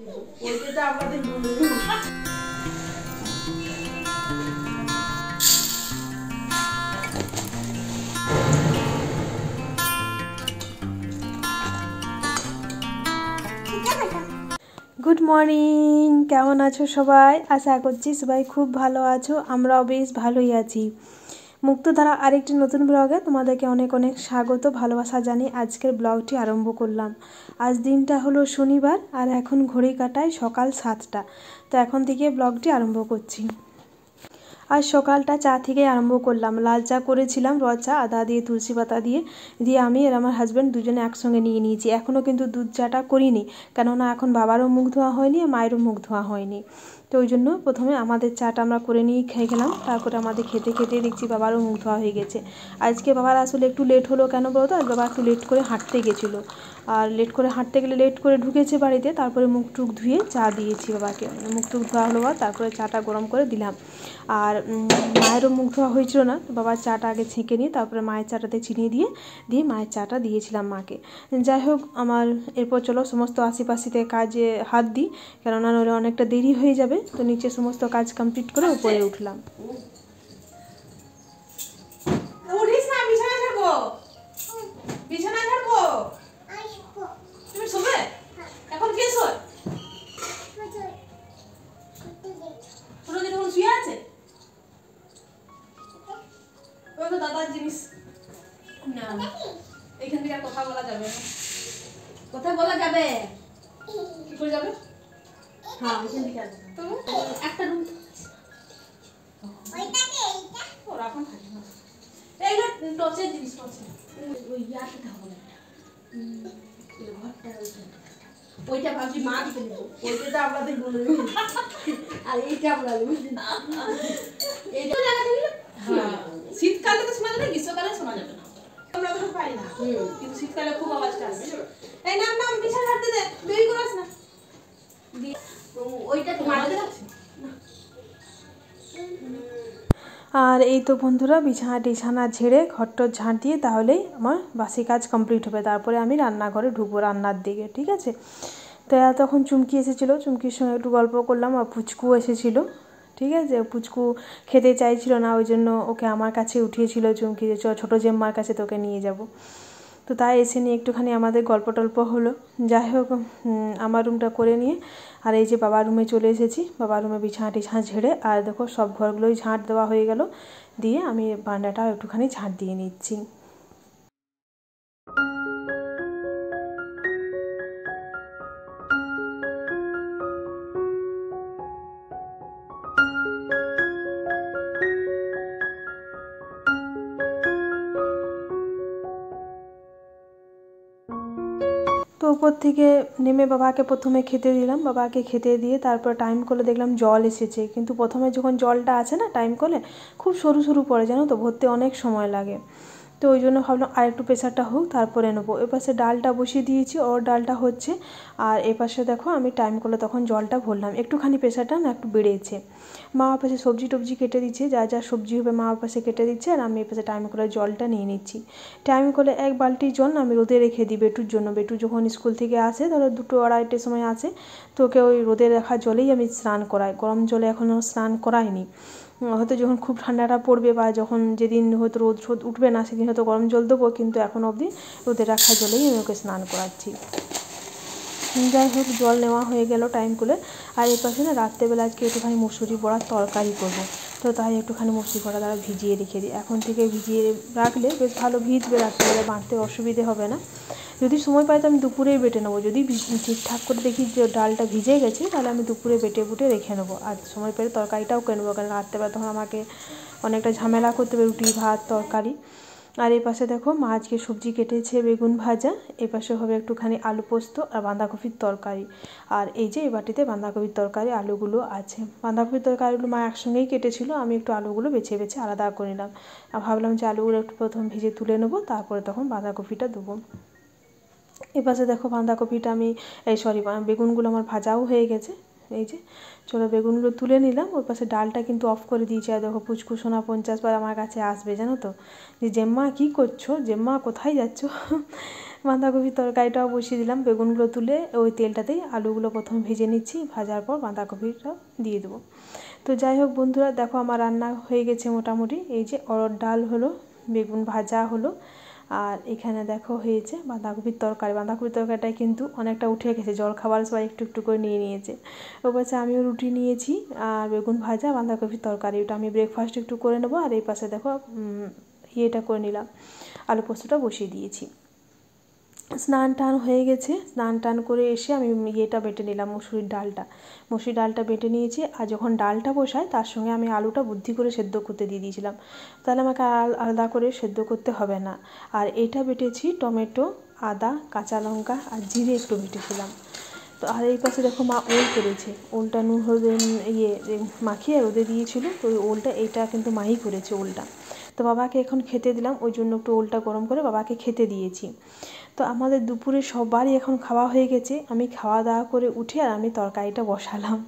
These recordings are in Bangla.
গুড মর্নিং, কেমন আছো সবাই? আশা করছি সবাই খুব ভালো আছো। আমরাও বেশ ভালোই আছি। মুক্তধারা আরেকটি নতুন ব্লগে তোমাদেরকে অনেক অনেক স্বাগত, ভালোবাসা জানিয়ে আজকের ব্লগটি আরম্ভ করলাম। আজ দিনটা হলো শনিবার আর এখন ঘড়ি কাটায় সকাল 7টা। তো এখন থেকে ব্লগটি আরম্ভ করছি। আজ সকালটা চা থেকে আরম্ভ করলাম। লাল চা করেছিলাম, র চা, আদা দিয়ে, তুলসী পাতা দিয়ে আমি আর আমার হাজব্যান্ড দুজনে একসঙ্গে নিয়ে নিয়েছি। এখনও কিন্তু দুধ চাটা করিনি, কেননা এখন বাবারও মুখ ধোয়া হয়নি আর মায়েরও মুখ ধোয়া হয়নি। তো ওই জন্য প্রথমে আমাদের চাটা আমরা করে নিয়ে খেয়ে গেলাম। তারপরে আমাদের খেতে খেতে দেখছি বাবারও মুখ ধোয়া হয়ে গেছে। আজকে বাবার আসলে একটু লেট হলো, কেন বলো তো? আজ বাবা একটু লেট করে হাঁটতে গেছিলো, আর লেট করে হাঁটতে গেলে লেট করে ঢুকেছে বাড়িতে। তারপরে মুখ টুক ধুয়ে চা দিয়েছি বাবাকে, মুখ টুক ধোয়া হলো, তারপরে চাটা গরম করে দিলাম। আর মায়েরও মুখ ধোয়া হয়েছিল না, বাবার চাটা আগে ছেঁকে নিয়ে তারপরে মায়ের চাটাতে চিনি দিয়ে মায়ের চাটা দিয়েছিলাম মাকে। যাই হোক, আমার এরপর চলো সমস্ত আশেপাশিতে কাজে হাত দিই, কেননা নইলে অনেকটা দেরি হয়ে যাবে। তো নিচে সমস্ত কাজ কমপ্লিট করে উপরে উঠলাম। দাদার জিনিস না, এখান থেকে কথা বলা যাবে না। কোথায় বলা যাবে? কি করে যাবে? হ্যাঁ, এখান থেকে একটা রুম ওর এখন থাকে না। এইটা টচের জিনিস, টচের ওই ইয়াটা হবে না, ঘরটা ওইটা ভাবছি মা দিতে নেব, ওইটা তো আমাদের বলে আর এইটা আমরা এইটা জায়গা থেকে। হ্যাঁ, শীতকালে তো শোনা যাবে, গ্রীষ্মকালে শোনা যাবে না। আমরা তো পাই না, কিন্তু শীতকালে খুব আওয়াজটা আসবে। এই নাম নাম বিছানা হাঁটতে দে, দেরি করিস না। ওইটা তো মারতে আছে। আর এই তো বন্ধুরা, বিছানা ঝেড়ে ঘরটর ঝাঁট দিয়ে তাহলেই আমার বাসি কাজ কমপ্লিট হবে। তারপরে আমি রান্নাঘরে ঢুকবো রান্নার দিকে, ঠিক আছে? তো তখন চুমকি এসেছিলো, চুমকির সঙ্গে একটু গল্প করলাম। আর পুচকু এসেছিলো, ঠিক আছে? পুচকু খেতে চাইছিল না, ওই জন্য ওকে আমার কাছে উঠিয়েছিল চুমকি, যে ছোটো জেম্মার কাছে তোকে নিয়ে যাব। তো তাই এসে নিয়ে একটুখানি আমাদের গল্প টল্প হলো। যাই হোক, আমার রুমটা করে নিয়ে আর এই যে বাবার রুমে চলে এসেছি। বাবার রুমে বিছানা ঝেড়ে আর দেখো সব ঘরগুলোই ঝাঁট দেওয়া হয়ে গেল, দিয়ে আমি বারান্দাটাও একটুখানি ঝাঁট দিয়ে নিচ্ছি। তো উপর থেকে নেমে বাবাকে প্রথমে খেতে দিলাম। বাবাকে খেতে দিয়ে তারপর টাইম কলে দেখলাম জল এসেছে, কিন্তু প্রথমে যখন জলটা আছে না টাইম কলে, খুব সরু সরু পড়ে, জানো তো, ভরতে অনেক সময় লাগে। তো ওই জন্য ভাবলাম আর একটু প্রেশারটা হোক তারপরে নেবো। এপাশে ডালটা বসিয়ে দিয়েছি, ওর ডালটা হচ্ছে। আর এপাশে দেখো আমি টাইম কলে তখন জলটা ভরলাম, একটুখানি প্রেশারটা না একটু বেড়েছে। মা পাশে সবজি টবজি কেটে দিচ্ছে, যা যা সবজি হবে মা পাশে কেটে দিচ্ছে, আর আমি এপাশে টাইম কলে জলটা নিয়ে নিচ্ছি। টাইম কলে 1 বালতি জল আমি রোদে রেখে দিই বেটুর জন্য। বেটু যখন স্কুল থেকে আসে, ধরো 2-2:30 সময় আসে, তো ওকে ওই রোদে রাখা জলেই আমি স্নান করাই। গরম জলে এখনও স্নান করাইনি। হয়তো যখন খুব ঠান্ডাটা পড়বে বা যখন যেদিন হয়তো রোদ উঠবে না, সেদিন হয়তো গরম জল দেবো, কিন্তু এখন অবধি রোদে রাখা জলেই আমি ওকে স্নান করাচ্ছি। যাই হোক, জল নেওয়া হয়ে গেল টাইম করে। আর এই পাশে না রাত্রেবেলা আজকে একটুখানি মুসুরি বড়ার তরকারি করবো, তো তাই একটুখানি মুসুরি বড়া দ্বারা ভিজিয়ে রেখে দিই। এখন থেকে ভিজিয়ে রাখলে বেশ ভালো ভিজবে, রাত্রেবেলা বাঁটতে অসুবিধে হবে না। যদি সময় পাই তো আমি দুপুরেই বেটে নেবো। যদি ঠিকঠাক করে দেখি যে ডালটা ভিজে গেছে, তাহলে আমি দুপুরে বেটে বুটে রেখে নেবো। আর সময় পেলে তরকারিটাও করে নেবো, কারণ রাত্রেবেলা তখন আমাকে অনেকটা ঝামেলা করতে হবে, রুটি ভাত তরকারি। আর এই পাশে দেখো মা আজকে সবজি কেটেছে, বেগুন ভাজা, এই পাশে হবে একটুখানি আলু পোস্ত আর বাঁধাকপির তরকারি। আর এই যে এই বাটিতে বাঁধাকপির তরকারি, আলুগুলো আছে। বাঁধাকপির তরকারিগুলো মা একসঙ্গেই কেটেছিল, আমি একটু আলুগুলো বেছে বেছে আলাদা করে নিলাম। আর ভাবলাম যে আলুগুলো একটু প্রথম ভেজে তুলে নেবো, তারপরে তখন বাঁধাকপিটা দেবো। এপাশে দেখো বাঁধাকপিটা আমি বেগুনগুলো আমার ভাজাও হয়ে গেছে। এই যে চলো বেগুনগুলো তুলে নিলাম। ওই পাশে ডালটা কিন্তু অফ করে দিয়েছি। আর দেখো পুচকু সোনা 50 বার আমার কাছে আসবে, জানো তো, যে জেম্মা কী করছো, জেম্মা কোথায় যাচ্ছ? বাঁধাকপির তরকারিটাও বসিয়ে দিলাম। বেগুনগুলো তুলে ওই তেলটাতেই আলুগুলো প্রথম ভেজে নিচ্ছি, ভাজার পর বাঁধাকপিটা দিয়ে দেবো। তো যাই হোক বন্ধুরা, দেখো আমার রান্না হয়ে গেছে মোটামুটি। এই যে অরহর ডাল হলো, বেগুন ভাজা হলো, আর এখানে দেখো হয়েছে বাঁধাকপির তরকারি। বাঁধাকপির তরকারিটাই কিন্তু অনেকটা উঠে গেছে, জল খাবার সবাই একটু একটু করে নিয়ে নিয়েছে। ও পাশে আমিও রুটি নিয়েছি, আর বেগুন ভাজা বাঁধাকপির তরকারি, ওটা আমি ব্রেকফাস্ট একটু করে নেবো। আর এই পাশে দেখো ইয়েটা করে নিলাম, আলু পোস্তটা বসিয়ে দিয়েছি। স্নান টান হয়ে গেছে, স্নান টান করে এসে আমি ইয়েটা বেটে নিলাম, মুসুরির ডালটা বেটে নিয়েছি। আর যখন ডালটা বসায় তার সঙ্গে আমি আলুটা বুদ্ধি করে সেদ্ধ করতে দিয়ে দিয়েছিলাম, তাহলে আমাকে আলাদা করে সেদ্ধ করতে হবে না। আর এটা বেটেছি টমেটো, আদা, কাঁচা লঙ্কা আর জিরে একটু বেটেছিলাম। তো আর এই পাশে দেখো মা ওল করেছে, ওলটা নুন হলুদ মাখিয়ে রোদে দিয়েছিল, তো ওই ওলটা এইটা কিন্তু মাই করেছে ওলটা। তো বাবাকে এখন খেতে দিলাম, ওই জন্য একটু ওলটা গরম করে বাবাকে খেতে দিয়েছি। তো আমাদের দুপুরে সবারই এখন খাওয়া হয়ে গেছে। আমি খাওয়া দাওয়া করে উঠে আর আমি তরকারিটা বসালাম।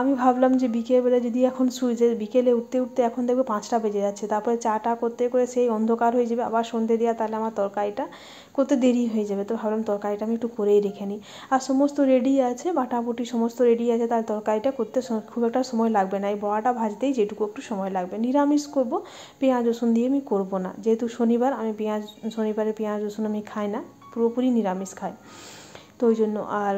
আমি ভাবলাম যে বিকেলবেলা যদি এখন শুই, যে বিকেলে উঠতে উঠতে এখন দেখবো 5টা বেজে যাচ্ছে, তারপরে চাটা করতে করে সেই অন্ধকার হয়ে যাবে, আবার সন্ধে দেওয়া, তাহলে আমার তরকারিটা করতে দেরি হয়ে যাবে। তো ভাবলাম তরকারিটা আমি একটু করেই রেখে নিই। আর সমস্ত রেডি আছে, বাটাবুটি সমস্ত রেডি আছে, তার তরকারিটা করতে খুব একটা সময় লাগবে না। এই বড়াটা ভাজতেই যেটুকু একটু সময় লাগবে। নিরামিষ করব, পেঁয়াজ রসুন দিয়ে আমি করব না, যেহেতু শনিবার, আমি শনিবারে পেঁয়াজ রসুন আমি খাই না, পুরোপুরি নিরামিষ খাই, তো ওই জন্য। আর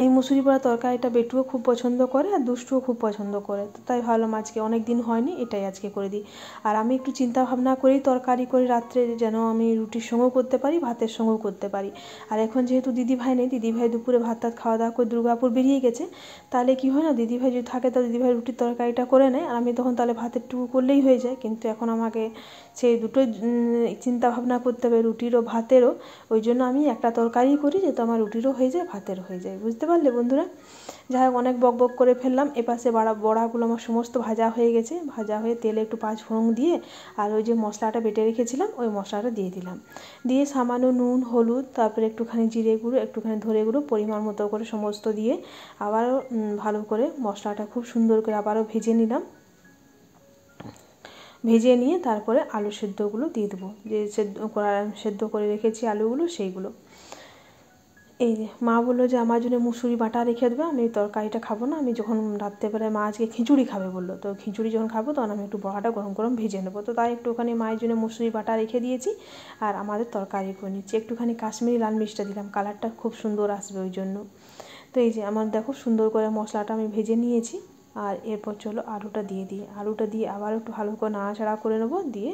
এই মুসুরি পোড়া তরকারিটা বেটুও খুব পছন্দ করে আর দুষ্টুও খুব পছন্দ করে, তো তাই ভাবলাম আজকে অনেক দিন হয়নি, এটাই আজকে করে দিই। আর আমি একটু চিন্তা ভাবনা করেই তরকারি করি রাত্রে, যেন আমি রুটির সঙ্গেও করতে পারি, ভাতের সঙ্গেও করতে পারি। আর এখন যেহেতু দিদিভাই নেই, দিদিভাই দুপুরে ভাত টাত খাওয়া দাওয়া করে দুর্গাপুর বেরিয়ে গেছে, তাহলে কি হয় না, দিদিভাই যদি থাকে তাহলে দিদিভাই রুটির তরকারিটা করে নেয়, আর আমি তখন তাহলে ভাতের টুকু করলেই হয়ে যায়। কিন্তু এখন আমাকে সেই দুটোই চিন্তা ভাবনা করতে হবে, রুটিরও ভাতেরও। ওই জন্য আমি একটা তরকারি করি, যেহেতু আমার রুটিরও হয়ে যায় ভাতেরও হয়ে যায়। বুঝতে পারলে বন্ধুরা? যাই হোক, অনেক বক বক করে ফেললাম। এপাশে বড়াগুলো আমার সমস্ত ভাজা হয়ে গেছে, ভাজা হয়ে তেলে একটু 5 ফোড়ন দিয়ে আর ওই যে মশলাটা বেটে রেখেছিলাম ওই মশলাটা দিয়ে দিলাম, দিয়ে সামান্য নুন হলুদ, তারপরে একটুখানি জিরে গুঁড়ো, একটুখানি ধরে গুঁড়ো, পরিমাণ মতো করে সমস্ত দিয়ে আবারও ভালো করে মশলাটা খুব সুন্দর করে আবারও ভেজে নিলাম। ভেজে নিয়ে তারপরে আলু সেদ্ধগুলো দিয়ে দেবো, যে সেদ্ধ করে রেখেছি আলুগুলো, সেইগুলো। এই যে মা বললো যে আমার জন্য মুসুরি বাটা রেখে দেবে, আমি তরকারিটা খাবো না, আমি যখন রাত্রেবেলায় মা আজকে খিচুড়ি খাবে বললো, তো খিচুড়ি যখন খাবো তখন আমি একটু বড়াটা গরম গরম ভেজে নেবো। তো তাই একটুখানি মায়ের জন্য মুসুরি বাটা রেখে দিয়েছি, আর আমাদের তরকারি করে নিচ্ছি। একটুখানি কাশ্মীরি লাল মির্চটা দিলাম, কালারটা খুব সুন্দর আসবে ওই জন্য। তো এই যে আমার দেখো সুন্দর করে মশলাটা আমি ভেজে নিয়েছি, আর এরপর চলো আলুটা দিয়ে দিই। আলুটা দিয়ে আবার একটু ভালো করে নাড়াচাড়া করে নেবো, দিয়ে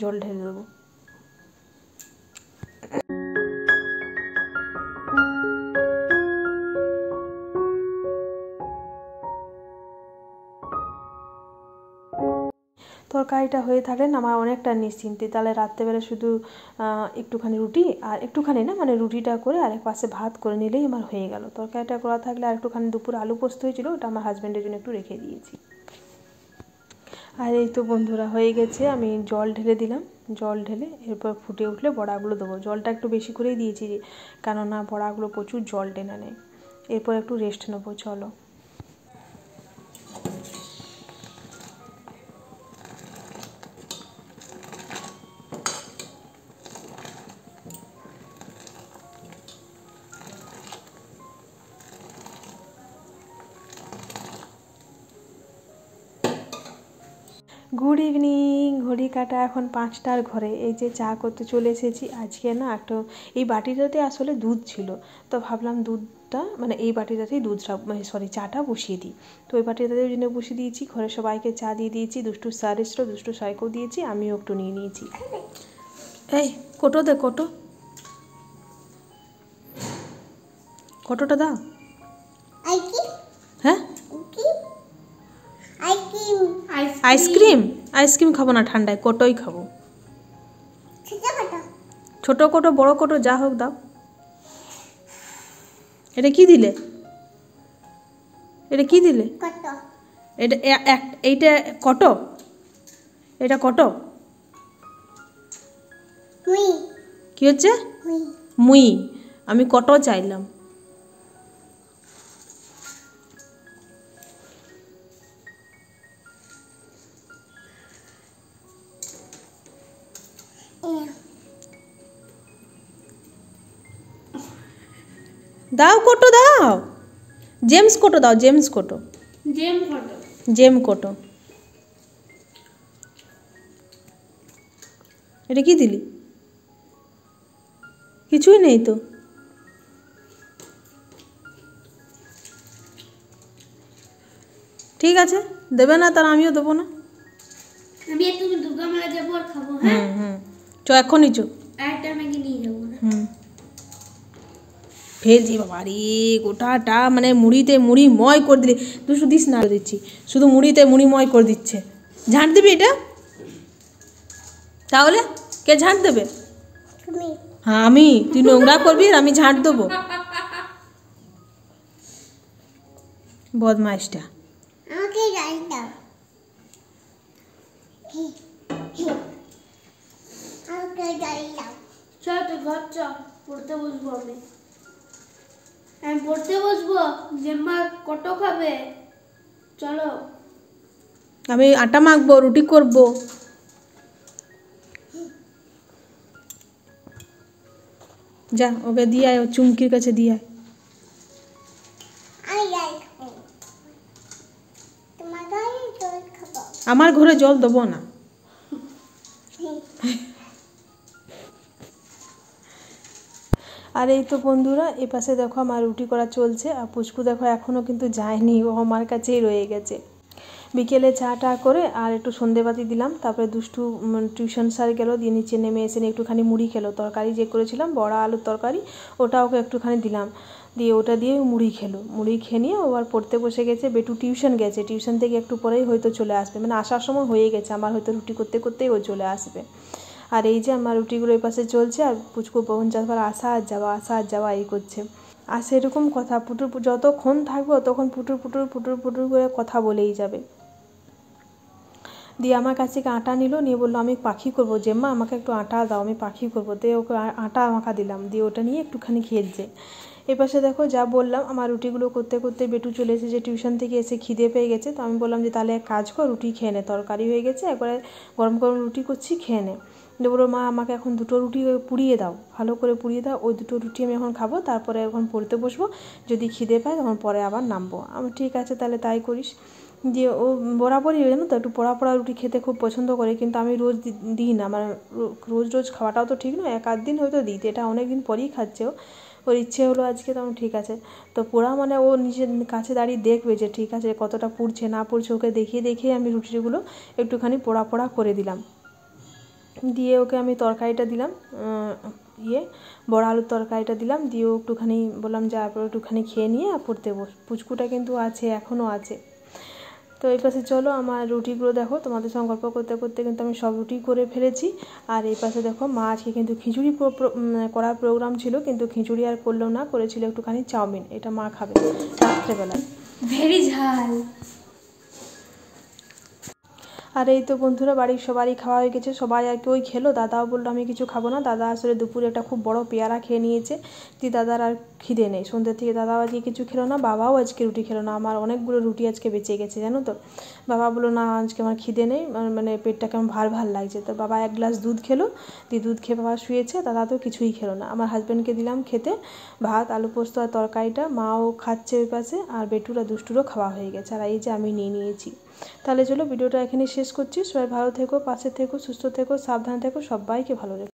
জল ঢেলে দেবো। তরকারিটা হয়ে থাকলে না আমার অনেকটা নিশ্চিন্তে, তাহলে রাত্রেবেলা শুধু একটুখানি রুটি, আর একটুখানি না মানে রুটিটা করে আরেক পাশে ভাত করে নিলেই আমার হয়ে গেল। তরকারিটা করা থাকলে আর একটুখানি দুপুরে আলু পোস্ত হয়েছিল, ওটা আমার হাজব্যান্ডের জন্য একটু রেখে দিয়েছি। আর এই তো বন্ধুরা হয়ে গেছে, আমি জল ঢেলে দিলাম, জল ঢেলে এরপর ফুটে উঠলে বড়াগুলো দেবো। জলটা একটু বেশি করেই দিয়েছি, কেননা বড়াগুলো প্রচুর জল টেনে নেয়। এরপর একটু রেস্ট নেবো, চলো। গুড ইভিনিং, ঘড়ি কাটা এখন 5টার ঘরে। এই যে চা করতে চলে এসেছি। আজকে না একটা এই বাটিটাতে আসলে দুধ ছিল, তো ভাবলাম দুধটা মানে এই বাটিটাতেই দুধটা মানে চাটা বসিয়ে দিই। তো ওই বাটিটাতে ওই জন্য বসিয়ে দিয়েছি। ঘরের সবাইকে চা দিয়ে দিয়েছি, দুষ্টু স্যার এসেছিলো, দুষ্টু সাইকেও দিয়েছি, আমিও একটু নিয়ে নিয়েছি। এই কোটো দে, কোটোটা দাও। হ্যাঁ আইসক্রিম খাবো না ঠান্ডায়, কোটোই খাবো। ছোটো কোটো বড় কোটো যা হোক দাও। এটা কি দিলে? এটা এইটা কটো? এটা কটো? কি হচ্ছে? মুই। আমি কটো চাইলাম। দাও কোটো দাও, জেমস কোটো দাও, জেমস কোটো, জেম কোটো। এটা কি দিলি? কিছুই নেই তো। ঠিক আছে, দেবে না তার আমিও দেবো না। আমি একটু দুর্গা মেলা যাবো আর খাবো। হ্যাঁ চ এখনই চো। একটা ম্যাগি নিয়ে যাবো না। ফেলছি বাবা রে, গোটাটা মানে মুড়িতে মুড়ি ময় করে দিলি। তুই শুধু দিস না, দিচ্ছি শুধু মুড়িতে মুড়ি ময় করে দিচ্ছে। ঝাঁট দিবি এটা? তাহলে কে ঝাঁট দেবে? হ্যাঁ আমি। তুই নোংরা করবি আর আমি ঝাঁট দেবো? বদমাইশটা। আমাকে গাড়ি দাও। আমাকে গাড়ি দাও। চল তুই ঘর চল, পড়তে বসবো আমি। আমি পড়তে বসবো, জেম্মা কটো খাবে। চলো। আমি আটা মাখবো, রুটি করবো। যা ওকে দিয়ে আয়, চুমকির কাছে দিয়ে আয়। আমার ঘরে জল দেবো না। আর এই তো বন্ধুরা, এ পাশে দেখো আমার রুটি করা চলছে, আর পুচকু দেখো এখনও কিন্তু যায়নি, ও আমার কাছেই রয়ে গেছে। বিকেলে চা টা করে আর একটু সন্ধেবাতি দিলাম, তারপরে দুষ্টু টিউশন স্যার গেলো, দিয়ে নিচে নেমে এসে একটুখানি মুড়ি খেলো। তরকারি যে করেছিলাম বড়া আলুর তরকারি, ওটা ওকে একটুখানি দিলাম, দিয়ে ওটা দিয়ে মুড়ি খেলো। মুড়ি খেয়ে নিয়ে ও আর পড়তে বসে গেছে। বেটু টিউশন গেছে, টিউশন থেকে একটু পরেই হয়তো চলে আসবে, মানে আসার সময় হয়ে গেছে, আমার হয়তো রুটি করতে করতেই ও চলে আসবে। আর এই যে আমার রুটিগুলো এই পাশে চলছে, আর পুচকু বোন যাবার আসা আর যাওয়া, আসা আর যাওয়া এই করছে। আর সেরকম কথা পুটুর যতক্ষণ থাকবে তখন পুটুর পুটুর পুটুর পুটুর করে কথা বলেই যাবে। দিয়ে আমার কাছ থেকে আটা নিল, নিয়ে বললো আমি পাখি করবো, জেম্মা আমাকে একটু আটা দাও, আমি পাখি করবো। দিয়ে ওকে আটা মাখা দিলাম, দিয়ে ওটা নিয়ে একটুখানি খেলছে। এপাশে দেখো যা বললাম, আমার রুটিগুলো করতে করতে বেটু চলে এসেছে টিউশন থেকে, এসে খিদে পেয়ে গেছে। তো আমি বললাম যে তাহলে এক কাজ কর, রুটি খেয়ে নে, তরকারি হয়ে গেছে, একবারে গরম গরম রুটি করছি, খেয়ে নে। দিয়ে বললো মা আমাকে এখন 2টো রুটি পুড়িয়ে দাও, ভালো করে পুড়িয়ে দাও, ওই 2টো রুটি আমি এখন খাবো, তারপরে এখন পড়তে বসবো, যদি খিদে পায় তখন পরে আবার নামবো। আমি ঠিক আছে তাহলে তাই করিস। দিয়ে ও বরাবরই জানো তো একটু পোড়া পোড়া রুটি খেতে খুব পছন্দ করে, কিন্তু আমি রোজ দিই না, মানে রোজ রোজ খাওয়াটাও তো ঠিক নয়, 1-8 দিন হয়তো দিই। এটা অনেক দিন পরেই খাচ্ছে ও, ওর ইচ্ছে হলো আজকে, তখন ঠিক আছে। তো পোড়া মানে ও নিজের কাছে দাঁড়িয়ে দেখবে যে ঠিক আছে কতটা পুড়ছে না পুড়ছে, ওকে দেখিয়ে দেখিয়ে আমি রুটিগুলো একটুখানি পোড়া পোড়া করে দিলাম। দিয়ে ওকে আমি তরকারিটা দিলাম, বড় আলুর তরকারিটা দিলাম, দিয়ে একটুখানি বললাম যে তারপর একটুখানি খেয়ে নিয়ে আর পড়তে বস। পুচকুটা কিন্তু আছে, এখনও আছে। তো এই পাশে চলো আমার রুটিগুলো দেখো, তোমাদের সঙ্গে গল্প করতে করতে কিন্তু আমি সব রুটি করে ফেলেছি। আর এই পাশে দেখো মা আজকে কিন্তু খিচুড়ি করার প্রোগ্রাম ছিল, কিন্তু খিচুড়ি আর করলো না, করেছিল একটুখানি চাউমিন, এটা মা খাবে রাত্রেবেলায়। ভেরি ঝাল। আর এই তো বন্ধুরা বাড়ির সবারই খাওয়া হয়ে গেছে, সবাই আর কি ওই খেলো। দাদাও বললো আমি কিছু খাবো না, দাদা আসলে দুপুরে একটা খুব বড় পেয়ারা খেয়ে নিয়েছে, দিয়ে দাদার আর খিদে নেই। সন্ধ্যে থেকে দাদাও আজকে কিছু খেলো না, বাবাও আজকে রুটি খেলো না। আমার অনেকগুলো রুটি আজকে বেঁচে গেছে জানো তো। বাবা বললো না আজকে আমার খিদে নেই, মানে পেটটা কেমন ভার ভার লাগছে। তো বাবা 1 গ্লাস দুধ খেলো, দিয়ে দুধ খেয়ে বাবা শুয়েছে, দাদা তো কিছুই খেলো না। আমার হাজব্যান্ডকে দিলাম খেতে ভাত, আলু পোস্ত আর তরকারিটা, মাও খাচ্ছে ওই পাশে, আর বেটুরা দুষ্টুরও খাওয়া হয়ে গেছে। আর এই যে আমি নিয়ে নিয়েছি। তাহলে চলো ভিডিওটা এখানে শেষ করছি। সবাই ভালো থেকো, পাশে থেকো, সুস্থ থেকো, সাবধানে থেকো, সবাইকে ভালো রেখো।